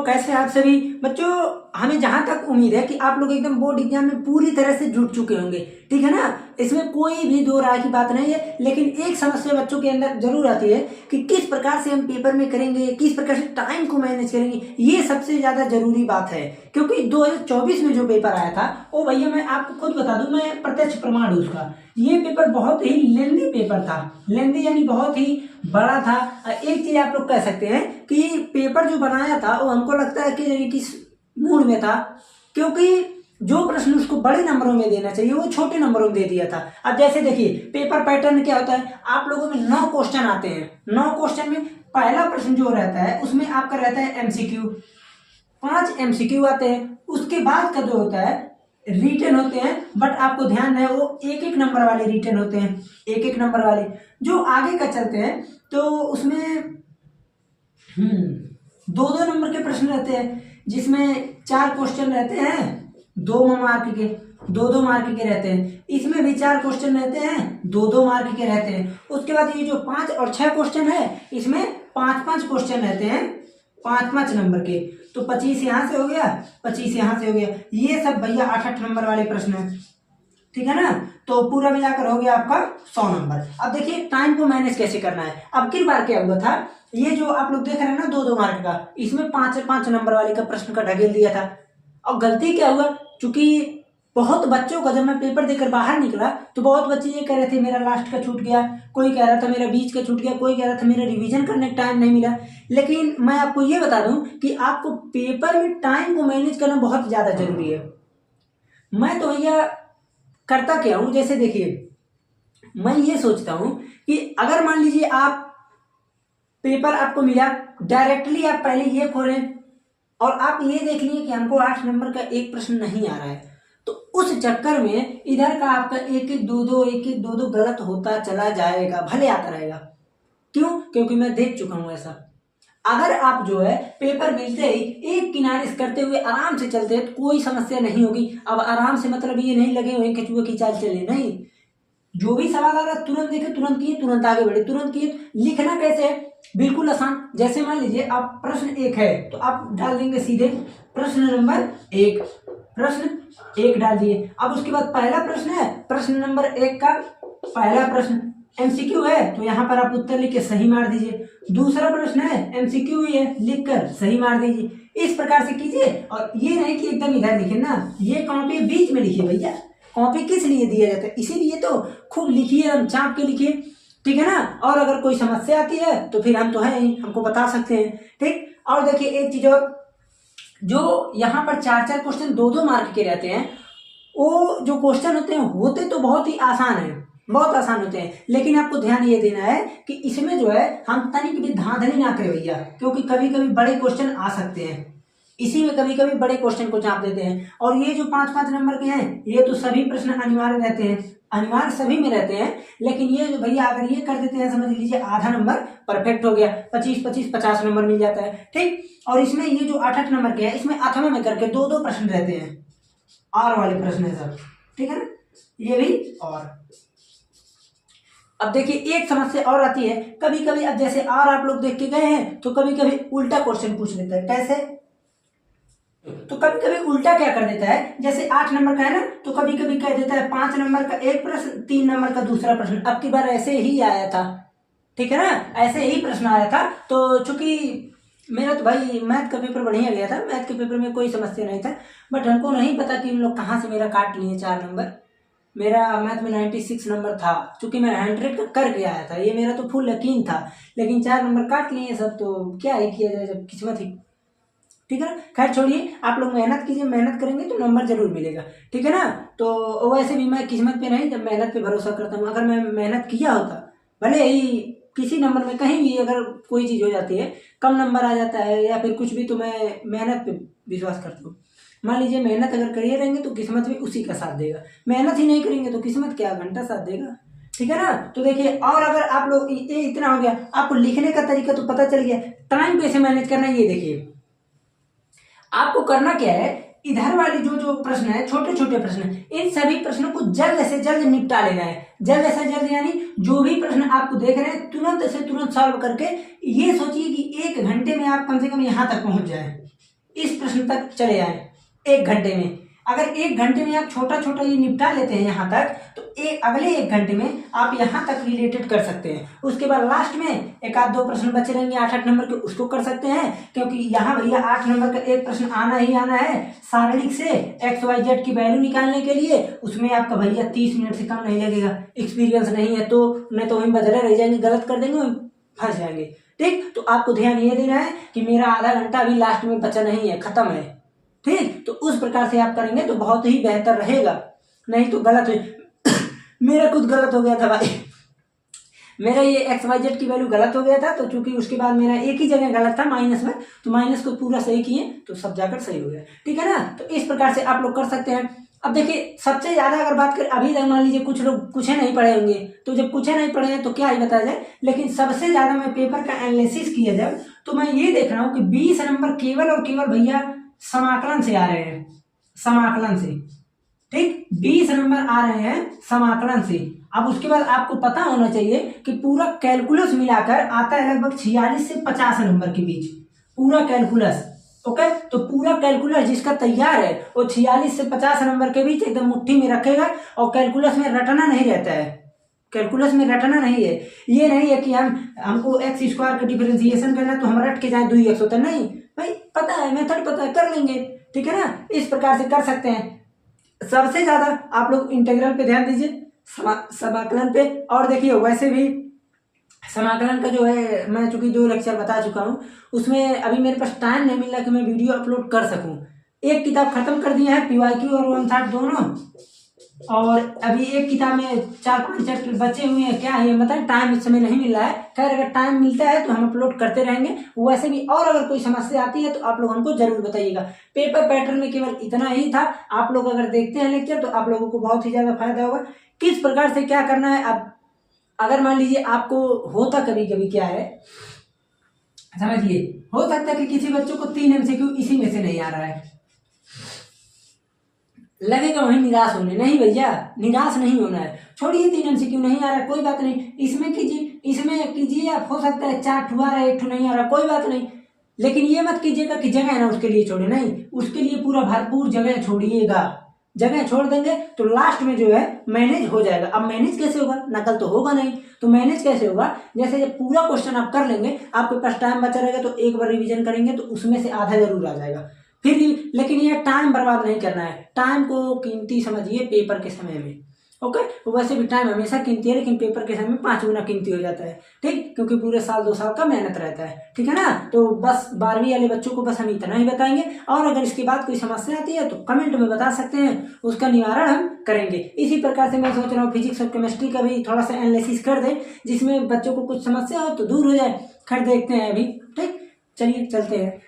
कैसे हैं आप सभी बच्चों। हमें जहां तक उम्मीद है कि आप लोग एकदम बोर्ड एग्जाम में पूरी तरह से जुट चुके होंगे, ठीक है ना। इसमें कोई भी दो राय की बात नहीं है। लेकिन एक समस्या बच्चों के अंदर जरूर आती है कि किस प्रकार से हम पेपर में करेंगे, किस प्रकार से टाइम को मैनेज करेंगे। ये सबसे ज्यादा जरूरी बात है, क्योंकि 2024 में जो पेपर आया था वो भैया मैं आपको खुद बता दूं, मैं प्रत्यक्ष प्रमाण हूं उसका। ये पेपर बहुत ही लेंदी पेपर था, लेंदी यानी बहुत ही बड़ा था। एक चीज आप लोग कह सकते हैं कि पेपर जो बनाया था वो हमको लगता है कि यानी किस मूड में था, क्योंकि जो प्रश्न उसको बड़े नंबरों में देना चाहिए वो छोटे नंबरों में दे दिया था। अब जैसे देखिए पेपर पैटर्न क्या होता है, आप लोगों में 9 क्वेश्चन आते हैं। 9 क्वेश्चन में पहला प्रश्न जो रहता है उसमें आपका रहता है एमसीक्यू, 5 एमसीक्यू आते हैं। उसके बाद का जो होता है रिटन होते हैं, बट आपको ध्यान है वो एक एक नंबर वाले रिटन होते हैं, एक एक नंबर वाले। जो आगे का चलते हैं तो उसमें 2-2 नंबर के प्रश्न रहते हैं, जिसमें 4 क्वेश्चन रहते हैं 2 मार्क के, 2-2 मार्क के रहते हैं। इसमें भी 4 क्वेश्चन रहते हैं 2-2 मार्क के रहते हैं। उसके बाद ये जो 5 और 6 क्वेश्चन है इसमें 5-5 क्वेश्चन रहते हैं 5-5 नंबर के। तो 25 यहाँ से हो गया, 25 यहाँ से हो गया। ये सब भैया 8-8 नंबर वाले प्रश्न है, ठीक है ना। तो पूरा मिलाकर हो गया आपका 100 नंबर। अब देखिए टाइम को मैनेज कैसे करना है। अब की बार क्या हुआ था, ये जो आप लोग देख रहे हैं ना 2-2 मार्क का, इसमें 5-5 नंबर वाले का प्रश्न का ढकेल दिया था। और गलती क्या हुआ, चूंकि बहुत बच्चों का जब मैं पेपर देकर बाहर निकला तो बहुत बच्चे ये कह रहे थे मेरा लास्ट का छूट गया, कोई कह रहा था मेरा बीच का छूट गया, कोई कह रहा था मेरा रिवीजन करने का टाइम नहीं मिला। लेकिन मैं आपको ये बता दूं कि आपको पेपर में टाइम को मैनेज करना बहुत ज्यादा जरूरी है। मैं तो भैया करता क्या हूं, जैसे देखिए मैं ये सोचता हूं कि अगर मान लीजिए आप पेपर आपको मिला, डायरेक्टली आप पहले ये खोलें और आप ये देख लिए कि हमको 8 नंबर का एक प्रश्न नहीं आ रहा है, तो उस चक्कर में इधर का आपका 1-1 2-2 गलत होता चला जाएगा, भले आता रहेगा। क्यों? क्योंकि मैं देख चुका हूं ऐसा। अगर आप जो है पेपर मिलते ही एक किनारे से करते हुए आराम से चलते हैं तो कोई समस्या नहीं होगी। अब आराम से मतलब ये नहीं लगे हुए कछुए की चाल चले, नहीं। जो भी सवाल आ रहा है तुरंत देखे, तुरंत किए, तुरंत आगे बढ़े, तुरंत किए। लिखना कैसे है, बिल्कुल आसान। जैसे मान लीजिए आप प्रश्न 1 है तो आप डाल देंगे सीधे प्रश्न नंबर 1, प्रश्न 1 डाल दिए। अब उसके बाद पहला प्रश्न है, प्रश्न नंबर 1 का पहला प्रश्न एमसीक्यू है तो यहाँ पर आप उत्तर लिख के सही मार दीजिए। दूसरा प्रश्न है एमसीक्यू ही है, लिखकर सही मार दीजिए। इस प्रकार से कीजिए। और ये नहीं कि एकदम इधर लिखे ना, ये कॉपी बीच में लिखिए भैया। कॉपी किस लिए दिया जाता है, इसीलिए तो खूब लिखिए, हम चाप के लिखिए, ठीक है ना। और अगर कोई समस्या आती है तो फिर हम तो है ही, हमको बता सकते हैं, ठीक। और देखिए एक चीज और, जो यहाँ पर 4-4 क्वेश्चन 2-2 मार्क के रहते हैं, वो जो क्वेश्चन होते हैं होते तो बहुत ही आसान है, बहुत आसान होते हैं। लेकिन आपको ध्यान ये देना है कि इसमें जो है हम तनिक भी धांधली ना करें भैया, क्योंकि कभी कभी बड़े क्वेश्चन आ सकते हैं। इसी में कभी कभी बड़े क्वेश्चन को चाप देते हैं। और ये जो 5-5 नंबर के हैं ये तो सभी प्रश्न अनिवार्य रहते हैं, अनिवार्य सभी में रहते हैं। लेकिन ये जो भैया अगर ये कर देते हैं, समझ लीजिए आधा नंबर परफेक्ट हो गया, 25-25 50 नंबर मिल जाता है, ठीक। और इसमें ये जो 8-8 नंबर के हैं इसमें आठवें में करके 2-2 प्रश्न रहते हैं, आर वाले प्रश्न है सब, ठीक है ना। ये भी। और अब देखिए एक समस्या और आती है कभी कभी। अब जैसे आर आप लोग देख के गए हैं तो कभी कभी उल्टा क्वेश्चन पूछ लेता है। कैसे? तो कभी कभी उल्टा क्या कर देता है, जैसे 8 नंबर का है ना तो कभी कभी कह देता है 5 नंबर का एक प्रश्न, 3 नंबर का दूसरा प्रश्न। अब की बार ऐसे ही आया था, ठीक है ना, ऐसे ही प्रश्न आया था। तो चूंकि मेरा तो भाई मैथ का पेपर बढ़िया गया था, मैथ के पेपर में कोई समस्या नहीं था। बट हमको नहीं पता कि उन लोग कहाँ से मेरा काट लिए 4 नंबर। मेरा मैथ में 96 नंबर था, चूंकि मैं 100 का करके आया था, ये मेरा तो फुल यकीन था। लेकिन 4 नंबर काट लिए सब, तो क्या ही किया जाए, जब किस्मत ही, ठीक है ना। खैर छोड़िए, आप लोग मेहनत कीजिए, मेहनत करेंगे तो नंबर जरूर मिलेगा, ठीक है ना। तो वैसे भी मैं किस्मत पे नहीं, जब मेहनत पे भरोसा करता हूँ। अगर मैं मेहनत किया होता, भले ही किसी नंबर में कहीं भी अगर कोई चीज़ हो जाती है, कम नंबर आ जाता है या फिर कुछ भी, तो मैं मेहनत पे विश्वास करता हूँ। मान लीजिए मेहनत अगर करिए रहेंगे तो किस्मत भी उसी का साथ देगा, मेहनत ही नहीं करेंगे तो किस्मत क्या घंटा साथ देगा, ठीक है ना। तो देखिए, और अगर आप लोग ये इतना हो गया, आपको लिखने का तरीका तो पता चल गया, टाइम कैसे मैनेज करना है ये देखिए। आपको करना क्या है, इधर वाले जो जो प्रश्न है, छोटे छोटे प्रश्न, इन सभी प्रश्नों को जल्द से जल्द निपटा लेना है। जल्द से जल्द यानी जो भी प्रश्न आपको देख रहे हैं तुरंत से तुरंत सॉल्व करके ये सोचिए कि 1 घंटे में आप कम से कम यहाँ तक पहुंच जाए। इस प्रश्न तक चले आए 1 घंटे में। अगर 1 घंटे में आप छोटा छोटा ये निपटा लेते हैं यहाँ तक, तो अगले 1 घंटे में आप यहाँ तक रिलेटेड कर सकते हैं। उसके बाद लास्ट में एक आध दो प्रश्न बचे रहेंगे 8-8 नंबर के, उसको कर सकते हैं, क्योंकि यहाँ भैया 8 नंबर का एक प्रश्न आना ही आना है सारणिक से XYZ की वैल्यू निकालने के लिए। उसमें आपका भैया 30 मिनट से कम नहीं लगेगा। एक्सपीरियंस नहीं है तो नहीं तो वहीं बदले रह जाएंगे, गलत कर देंगे, फंस जाएंगे। ठीक, तो आपको ध्यान ये देना है कि मेरा आधा घंटा अभी लास्ट में बचा नहीं है, खत्म है। ठीक, तो उस प्रकार से आप करेंगे तो बहुत ही बेहतर रहेगा, नहीं तो गलत हो मेरा कुछ गलत हो गया था भाई, मेरा ये XYZ की वैल्यू गलत हो गया था, तो चूंकि उसके बाद मेरा एक ही जगह गलत था माइनस में, तो माइनस को पूरा सही किए तो सब जाकर सही हो गया। ठीक है ना, तो इस प्रकार से आप लोग कर सकते हैं। अब देखिए सबसे ज्यादा अगर बात करें, अभी तक मान लीजिए कुछ लोग कुछ नहीं पढ़े होंगे, तो जब कुछ नहीं पढ़े हैं तो क्या ही बताया जाए, लेकिन सबसे ज्यादा मैं पेपर का एनालिसिस किया जब, तो मैं ये देख रहा हूँ कि 20 नंबर केवल और केवल भैया समाकलन से आ रहे हैं, समाकलन से। ठीक, 20 नंबर आ रहे हैं समाकलन से। अब उसके बाद आपको पता होना चाहिए कि पूरा कैलकुलस मिलाकर आता है लगभग 46 से 50 नंबर के बीच, पूरा कैलकुलस। ओके, तो पूरा कैलकुलस जिसका तैयार है वो 46 से 50 नंबर के बीच एकदम मुट्ठी में रखेगा, और कैलकुलस में रटना नहीं रहता है, कैलकुलस में रटना नहीं है। ये नहीं है कि हमको x स्क्वायर का डिफरेंशिएशन करना तो हम रट के जाए 2x होता, नहीं भाई, पता है, मेथड पता है, कर लेंगे। ठीक है ना, इस प्रकार से कर सकते हैं। सबसे ज्यादा आप लोग इंटीग्रल पे ध्यान दीजिए, समाकलन पे। और देखिए वैसे भी समाकलन का जो है, मैं चूंकि 2 लेक्चर बता चुका हूँ, उसमें अभी मेरे पास टाइम नहीं मिल रहा कि मैं वीडियो अपलोड कर सकूँ। एक किताब खत्म कर दिया है, PYQ और 1/3 दोनों, और अभी एक किताब में 4-5 चैप्टर बचे हुए हैं। क्या है मतलब, टाइम इस समय नहीं मिल रहा है। खैर अगर टाइम मिलता है तो हम अपलोड करते रहेंगे वैसे भी। और अगर कोई समस्या आती है तो आप लोग हमको जरूर बताइएगा। पेपर पैटर्न में केवल इतना ही था। आप लोग अगर देखते हैं लेक्चर तो आप लोगों को बहुत ही ज्यादा फायदा होगा। किस प्रकार से क्या करना है, अब अगर मान लीजिए आपको होता कभी कभी क्या है, समझिए, हो सकता है कि किसी बच्चों को 3 MCQ इसी में से नहीं आ रहा है, लगेगा वहीं निराश होने। नहीं भैया, निराश नहीं होना है। छोड़िए 3 MCQ नहीं आ रहा है, कोई बात नहीं, इसमें कीजिए, इसमें कीजिए। आप हो सकता है 4 ठू आ रहा है, 1 ठू नहीं आ रहा, कोई बात नहीं, लेकिन ये मत कीजिएगा कि जगह है ना उसके लिए छोड़े, नहीं, उसके लिए पूरा भरपूर जगह छोड़िएगा। जगह छोड़ देंगे तो लास्ट में जो है मैनेज हो जाएगा। अब मैनेज कैसे होगा, नकल तो होगा नहीं, तो मैनेज कैसे होगा, जैसे जब पूरा क्वेश्चन आप कर लेंगे, आपके पास टाइम बचा रहेगा तो एक बार रिवीजन करेंगे तो उसमें से आधा जरूर आ जाएगा फिर भी। लेकिन ये टाइम बर्बाद नहीं करना है, टाइम को कीमती समझिए पेपर के समय में। ओके, वैसे भी टाइम हमेशा कीमती है, लेकिन पेपर के समय में 5 गुना कीमती हो जाता है। ठीक, क्योंकि पूरे साल 2 साल का मेहनत रहता है। ठीक है ना, तो बस 12वीं वाले बच्चों को बस हम इतना ही बताएंगे, और अगर इसके बाद कोई समस्या आती है तो कमेंट में बता सकते हैं, उसका निवारण हम करेंगे। इसी प्रकार से मैं सोच रहा हूँ फिजिक्स और केमिस्ट्री का भी थोड़ा सा एनालिसिस कर दें, जिसमें बच्चों को कुछ समस्या हो तो दूर हो जाए। खैर देखते हैं अभी। ठीक, चलिए चलते हैं।